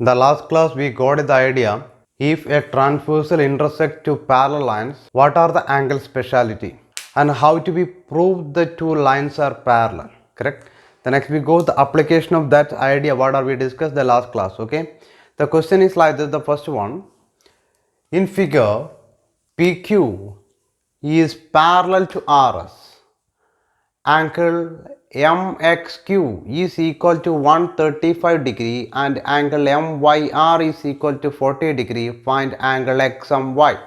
The last class we got the idea, if a transversal intersect two parallel lines, what are the angle speciality and how to be proved the two lines are parallel, correct? The next we go the application of that idea, what are we discussed the last class, okay? The question is like this, the first one, in figure PQ is parallel to RS, angle MXQ is equal to 135 degree and angle MYR is equal to 40 degree. Find angle XMY.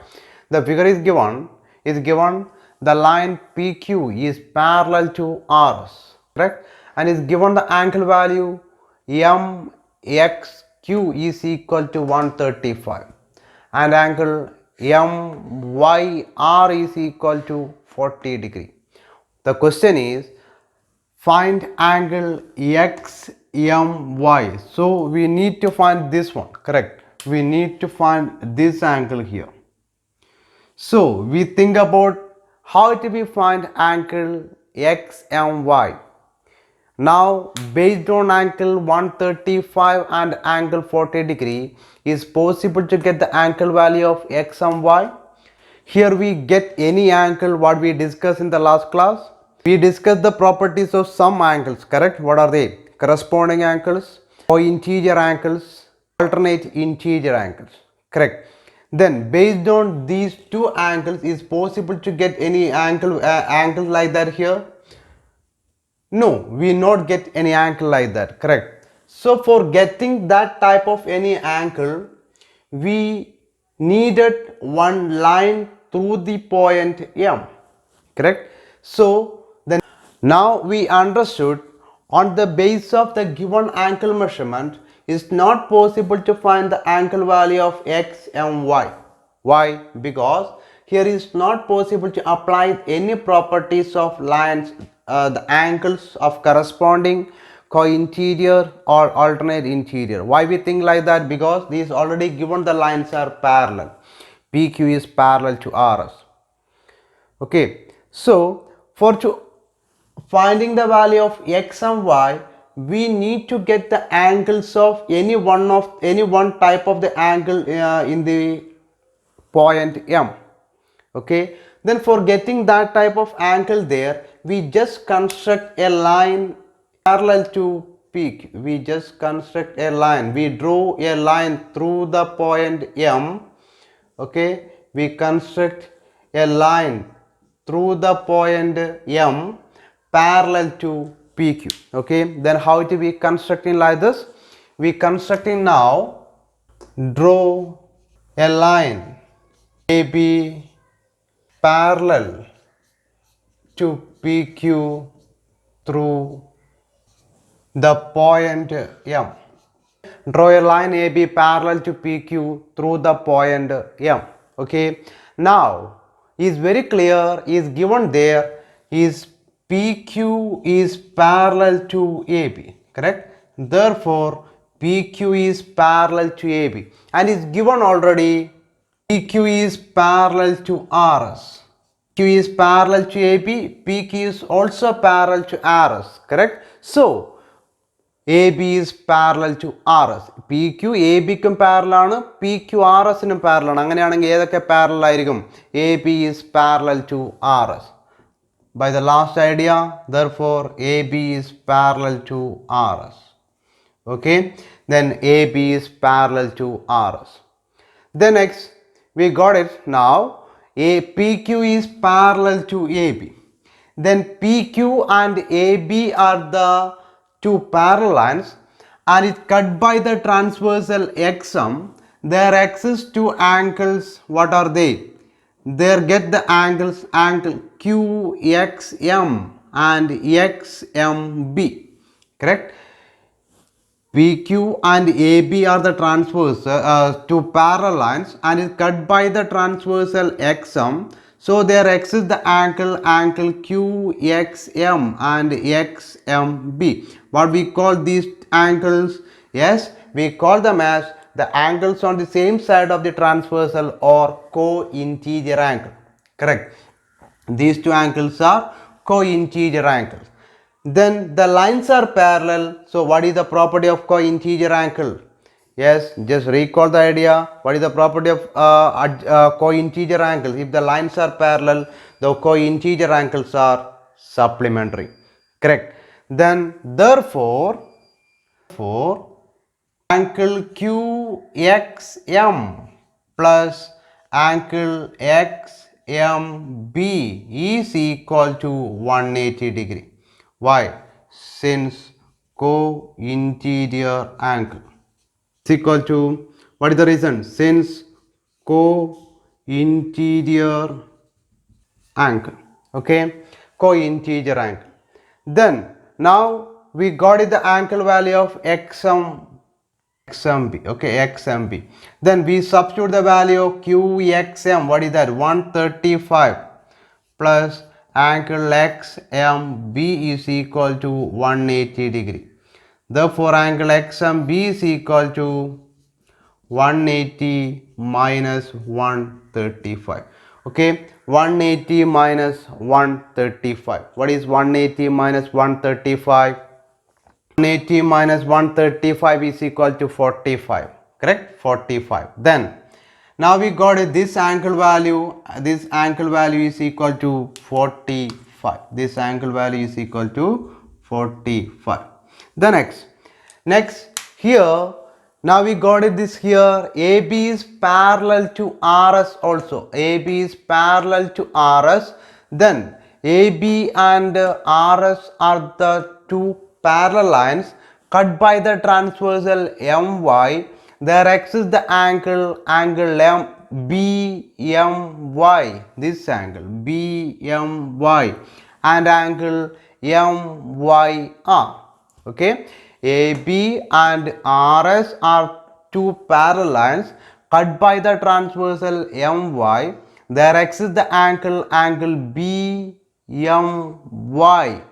The figure is given the line PQ is parallel to RS, correct, and is given the angle value MXQ is equal to 135 and angle MYR is equal to 40 degree. The question is find angle XMY. So we need to find this one, correct? We need to find this angle here. So we think about how to be find angle XMY. Now based on angle 135 and angle 40 degree, is possible to get the angle value of X and Y. Here we get any angle what we discussed in the last class. We discussed the properties of some angles, correct? What are they? Corresponding angles, co-integer angles, alternate integer angles, correct? Then based on these two angles, is possible to get any angle like that here? No, we not get any angle like that, correct? So for getting that type of any angle, we needed one line through the point M, correct? So then now we understood on the base of the given angle measurement, it's not possible to find the angle value of X and Y. Why? Because here is not possible to apply any properties of lines, the angles of corresponding co-interior or alternate interior. Why we think like that? Because these already given the lines are parallel. PQ is parallel to RS. Okay, so for finding the value of X and Y, we need to get the angles of any one type of the angle in the point M. Okay, then for getting that type of angle there, we just construct a line parallel to PQ. We just construct a line, we draw a line through the point M. Okay, we construct a line through the point M parallel to PQ. Okay, then how to be constructing like this? We constructing now, draw a line AB parallel to PQ through the point M. Draw a line AB parallel to PQ through the point M. Okay, now is very clear, is given there is PQ is parallel to AB, correct? Therefore PQ is parallel to AB and is given already PQ is parallel to RS. Q is parallel to AB, PQ is also parallel to RS, correct? So AB is parallel to RS. PQ AB ക്കും parallel ആണ്, PQ RS നും parallel ആണ്. അങ്ങനെയാണെങ്കിൽ ഏതൊക്കെ parallel ആയിരിക്കും? AB is parallel to RS. By the last idea, therefore AB is parallel to RS. Okay, then AB is parallel to RS. Then next we got it now. PQ is parallel to AB. Then PQ and AB are the two parallel lines and it cut by the transversal XM. There exists two angles. What are they? There get the angles, angle QXM and XMB, correct? PQ and AB are the transversal two parallel lines and is cut by the transversal XM. So there exists the angle QXM and XMB. What we call these angles? Yes, we call them as the angles on the same side of the transversal or co-integer angle, correct? These two angles are co-integer angles. Then the lines are parallel. So what is the property of co-integer angle? Yes, just recall the idea. What is the property of co-integer angles? If the lines are parallel, the co-integer angles are supplementary. Correct. Then, therefore, angle QXM plus angle XMB is equal to 180 degree. Why? Since co-interior angle is equal to, what is the reason? Since co-interior angle, okay, co-integer angle. Then now we got it the angle value of XMB, okay, XMB. Then we substitute the value of QXM, what is that? 135 plus angle XMB is equal to 180 degree. Therefore angle XMB is equal to 180 minus 135. Okay, 180 minus 135. What is 180 minus 135? 180 minus 135 is equal to 45. Correct? 45. Then now we got this angle value. This angle value is equal to 45. This angle value is equal to 45. The next here, now we got it this here. AB is parallel to RS also. AB is parallel to RS. Then AB and RS are the two parallel lines cut by the transversal MY. There exists the angle BMY. This angle BMY and angle MYR. Okay, AB and RS are two parallel lines cut by the transversal MY. There exists the angle BMY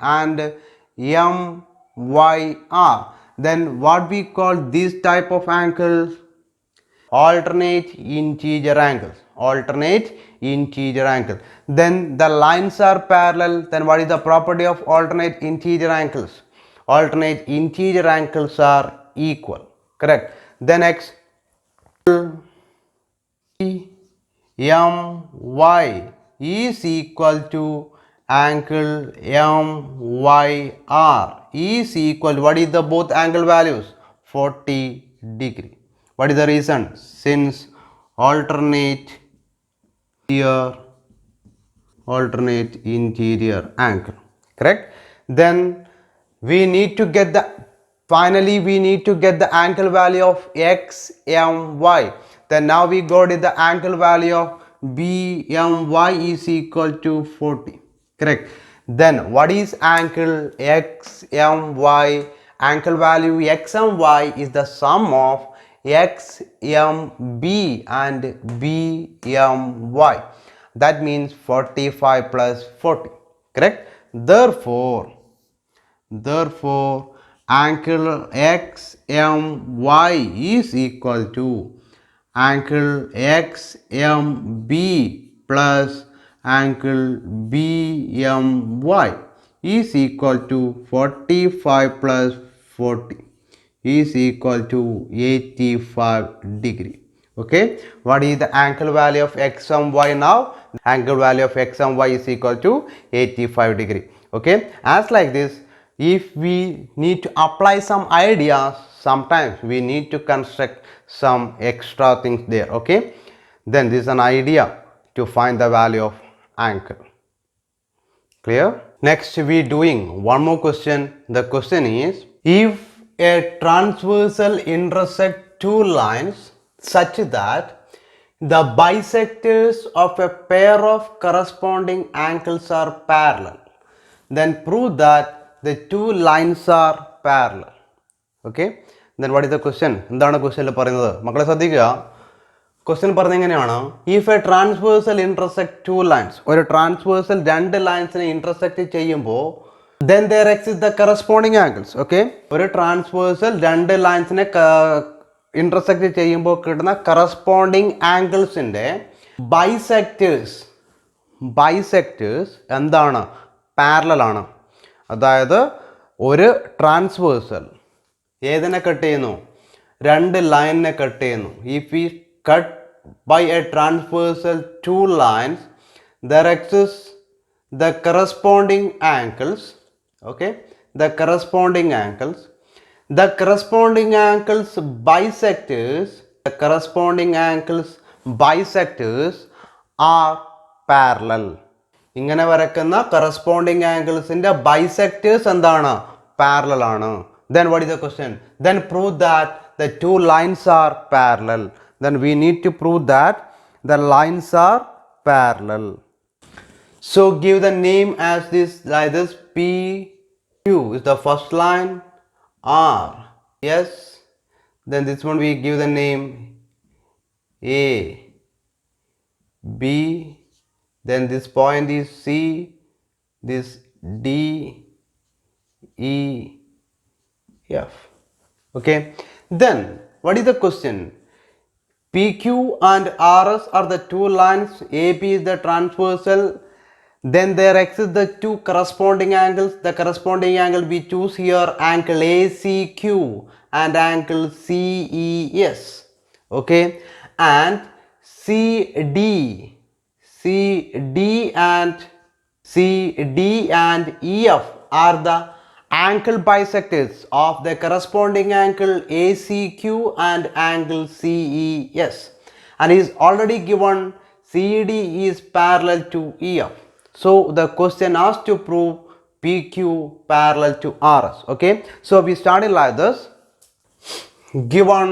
and MYR. Then what we call this type of angles? Alternate integer angles. Alternate integer angle. Then the lines are parallel. Then what is the property of alternate integer angles? Alternate integer angles are equal. Correct. Then next, MY is equal to angle MYR is equal to, what is the both angle values? 40 degree. What is the reason? Since alternate interior angle. Correct. Then we need to get the, finally we need to get the angle value of XMY. Then now we got it the angle value of BMY is equal to 40. Correct. Then what is angle XMY? Angle value XMY is the sum of XMB and BMY. That means 45 plus 40. Correct. Therefore angle XMY is equal to angle XMB plus angle BMY is equal to 45 plus 40 is equal to 85 degree. Okay, what is the angle value of XMY now? Angle value of XMY is equal to 85 degree. Okay, as like this, if we need to apply some ideas, sometimes we need to construct some extra things there. Okay, then this is an idea to find the value of angle. Clear? Next we doing one more question. The question is, if a transversal intersect two lines such that the bisectors of a pair of corresponding angles are parallel, then prove that the two lines are parallel. Okay, then what is the question? എന്താണ് ക്വസ്റ്റ്യനിൽ പറയുന്നത്? മക്കളെ ശ്രദ്ധിക്കുക. Question പറഞ്ഞ എങ്ങനെയാണ്? If A transversal intersect two lines, ഒരു transversal രണ്ട് ലൈൻസിനെ intersect ചെയ്യുമ്പോൾ then there exists the corresponding angles. Okay, ഒരു ട്രാൻസ്വേഴ്സൽ രണ്ട് ലൈൻസിനെ ഇന്റർസെക്ട് ചെയ്യുമ്പോൾ കിട്ടുന്ന കറസ്പോണ്ടിങ് ആംഗിൾസിന്റെ ബൈസെക്ടേഴ്സ് എന്താണ്? പാരലൽ ആണ്. അതായത് ഒരു ട്രാൻസ്വേഴ്സൽ ഏതിനെ കട്ട് ചെയ്യുന്നു? രണ്ട് ലൈനിനെ കട്ട് ചെയ്യുന്നു. If we cut by a transversal two lines there exist the corresponding angles. Okay, the corresponding angles bisectors, the corresponding angles bisectors are parallel. ഇങ്ങനെ വരക്കുന്ന corresponding anglesന്റെ bisectors എന്താണ്? Parallel ആണ്. Then what is the question? Then prove that the two lines are parallel. Then we need to prove that the lines are parallel. So give the name as this, like this. P Q is the first line, R yes, then this one we give the name A, B, then this point is C, this D, E, F. Okay, then what is the question? PQ and RS are the two lines, AP is the transversal, then there exist the two corresponding angles. The corresponding angle we choose here, angle ACQ and angle CES. Okay, and CD and EF are the angle bisectors of the corresponding angle ACQ and angle CES, and is already given CD is parallel to EF. So the question asks to prove PQ parallel to RS. Okay, so we started like this. Given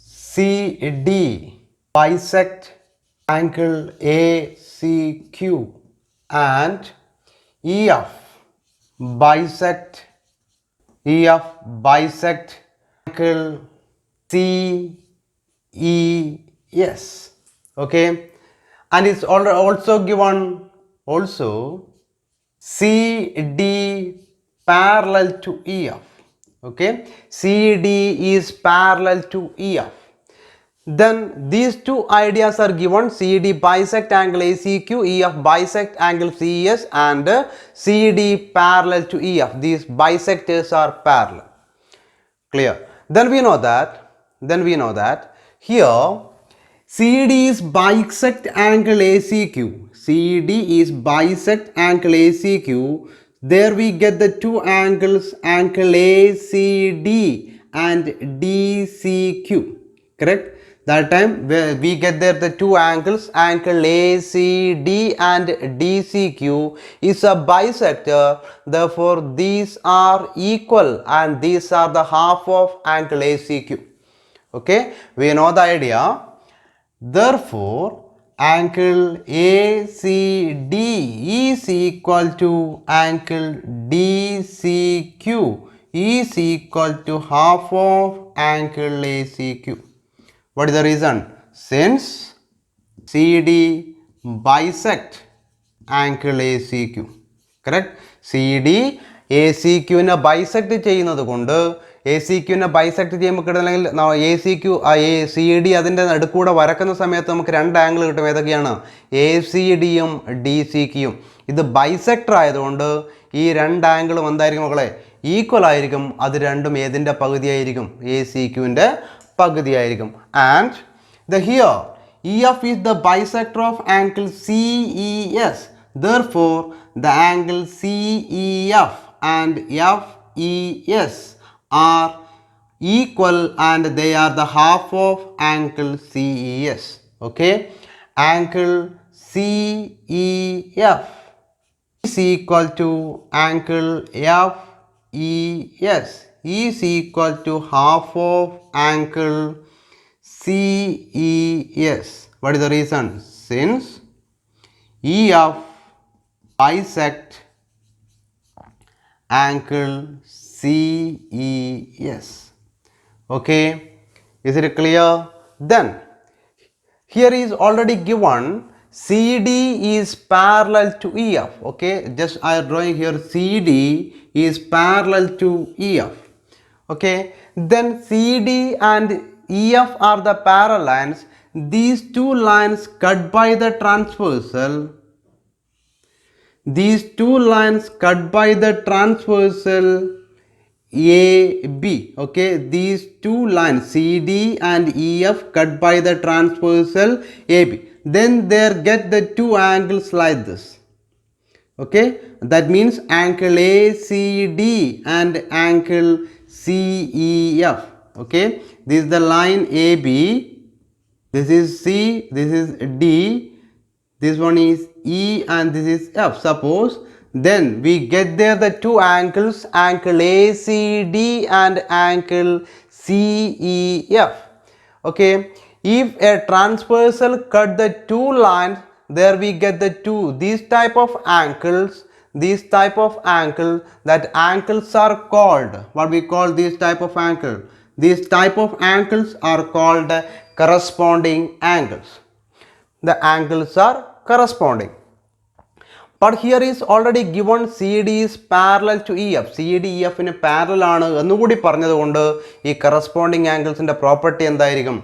CD bisect angle ACQ and EF bisect angle CES. Okay, and it's also given CD parallel to EF. Okay, CD is parallel to EF. Then these two ideas are given: CD bisect angle ACQ, EF bisect angle CES, and CD parallel to EF. These bisectors are parallel. Clear? Then we know that here CD is bisect angle ACQ. CD is bisect angle ACQ. There we get the two angles, angle ACD and DCQ. Correct? That time we get there the two angles, angle ACD and DCQ is a bisector. Therefore, these are equal and these are the half of angle ACQ. Okay, we know the idea. Therefore, angle ACD is equal to angle DCQ is equal to half of angle ACQ. What is the reason? Since CD bisect angle ACQ. Correct? CD ACQ നെ bisect ചെയ്യുന്നത് കൊണ്ട് ACQ നെ bisect ചെയ്യുമ്പോൾ കിട്ടുന്നില്ലെങ്കിൽ ACQ CD അതിൻ്റെ നടുക്കൂടെ വരക്കുന്ന സമയത്ത് നമുക്ക് രണ്ട് ആംഗിൾ കിട്ടും. ഏതൊക്കെയാണ്? ACDയും DCQയും. ഇത് ബൈസെക്ടർ ആയതുകൊണ്ട് ഈ രണ്ട് ആംഗിളും എന്തായിരിക്കും മക്കളെ? ഈക്വൽ ആയിരിക്കും. അത് രണ്ടും ഏതിൻ്റെ പകുതിയായിരിക്കും? ACQൻ്റെ പകുതിയായിരിക്കും. And the here EF is the bisector of angle CES. Therefore, the angle CEF and FES are equal and they are the half of angle CES. Okay, angle CEF is equal to angle FES is equal to half of angle CES. What is the reason? Since EF bisect angle CES. Okay, is it clear? Then here is already given CD is parallel to EF. Okay, just I am drawing here CD is parallel to EF. Okay, then CD and EF are the parallel lines. These two lines cut by the transversal. These two lines cut by the transversal AB. Okay, these two lines CD and EF cut by the transversal AB. Then there get the two angles like this. Okay, that means angle ACD and angle CEF. Okay, this is the line AB. This is C. This is D. This one is E and this is F. Suppose then we get there the two angles, angle ACD and angle CEF. Okay, if a transversal cut the two lines, there we get the two these type of angles, that angles are called, what we call these type of angle, these type of angles are called corresponding angles. The angles are corresponding. But here is already given CD is parallel to EF. CD EF in a parallel ആണ് എന്നുകൂടി പറഞ്ഞതുകൊണ്ട് ഈ corresponding ആംഗിൾസിൻ്റെ property എന്തായിരിക്കും?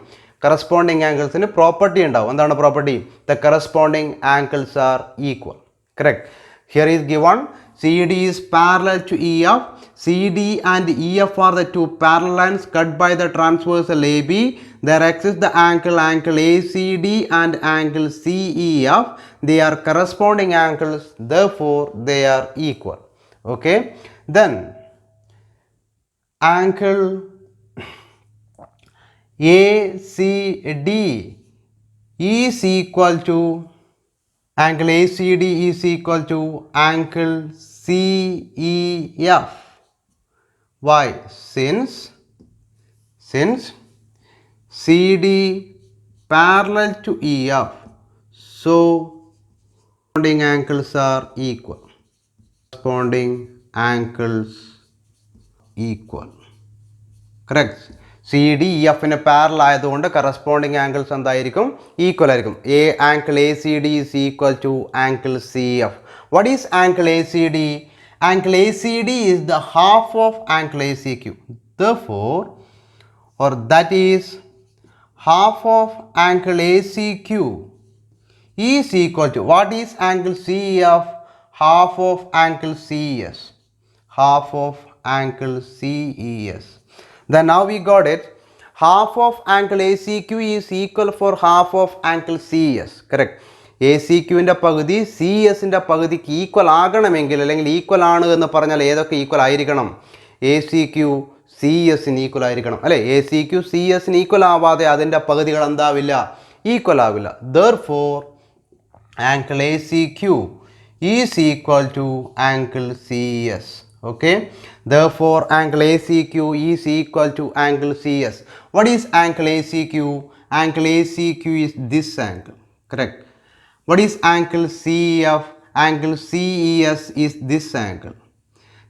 Corresponding ആംഗിൾസിന് property ഉണ്ടാവും. എന്താണ് property? The corresponding angles are equal. Correct. Here is given CD is parallel to EF. CD and EF are the two parallel lines cut by the transversal AB. There exists the angle ACD and angle CEF. They are corresponding angles, therefore they are equal. Okay, then angle ACD is equal to angle ACD is equal to angle CEF. Why? Since CD parallel to EF, so corresponding angles are equal. Corresponding angles equal. Correct. CD EF in a parallel ആയതുകൊണ്ട് corresponding angles എന്തായിരിക്കും? Equal ആയിരിക്കും. Angle ACD is equal to angle CF. What is angle ACD? Angle ACD is the half of angle ACQ. Therefore, or that is half of angle ACQ is equal to, what is angle CEF? Half of angle CES. Half of angle CES. Then now we got it. Half of angle ACQ is equal for half of angle CES. Correct. ACQവിൻ്റെ പകുതി CESൻ്റെ പകുതിക്ക് equal ആകണമെങ്കിൽ, അല്ലെങ്കിൽ equal ആണ് എന്ന് പറഞ്ഞാൽ ഏതൊക്കെ equal ആയിരിക്കണം? ACQ CESന് equal ആയിരിക്കണം അല്ലേ? ACQ CESന് ഈക്വൽ ആവാതെ അതിൻ്റെ പകുതികൾ എന്താവില്ല? ഈക്വൽ ആവില്ല. Therefore angle ACQ is equal to angle CES. Okay, therefore angle ACQ is equal to angle CES. What is angle ACQ? Angle ACQ is this angle. Correct. What is angle CEF? Angle CES is this angle.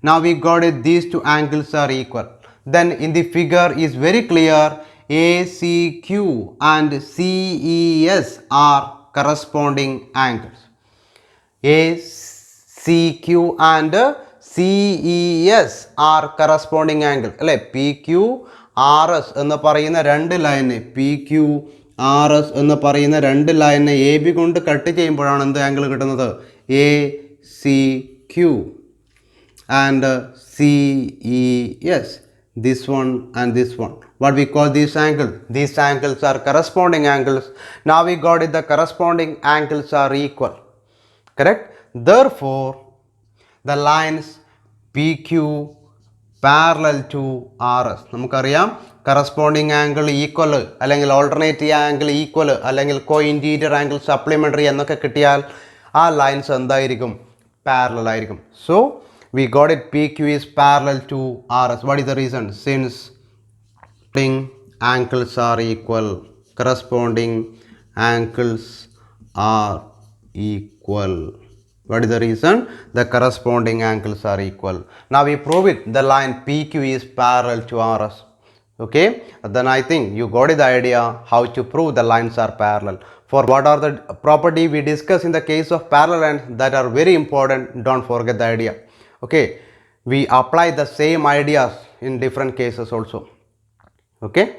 Now we got it, these two angles are equal. Then in the figure is very clear, ACQ and CES are corresponding angles. ACQ and CES are corresponding angle അല്ലേ? PQRS എന്ന് പറയുന്ന രണ്ട് line, PQRS എന്ന് പറയുന്ന രണ്ട് ലൈനെ AB കൊണ്ട് cut ചെയ്യുമ്പോഴാണ് എന്ത് ആംഗിൾ കിട്ടുന്നത്? ACQ and CES. This one and this one. What we call this angle? These angles are corresponding angles. Now we got it, the corresponding angles are equal. Correct. Therefore the lines PQ parallel to RS. നമുക്കറിയാം corresponding angle equal അല്ലെങ്കിൽ alternate angle equal അല്ലെങ്കിൽ co-interior angle supplementary എന്നൊക്കെ കിട്ടിയാൽ ആ lines എന്തായിരിക്കും? Parallel ആയിരിക്കും. So we got it, PQ is parallel to RS. What is the reason? Since angles are equal, corresponding angles are equal. What is the reason? The corresponding angles are equal. Now we prove it, the line PQ is parallel to RS. Okay, then I think you got the idea how to prove the lines are parallel. For what are the property we discuss in the case of parallel lines that are very important, don't forget the idea. Okay, we apply the same ideas in different cases also. Okay.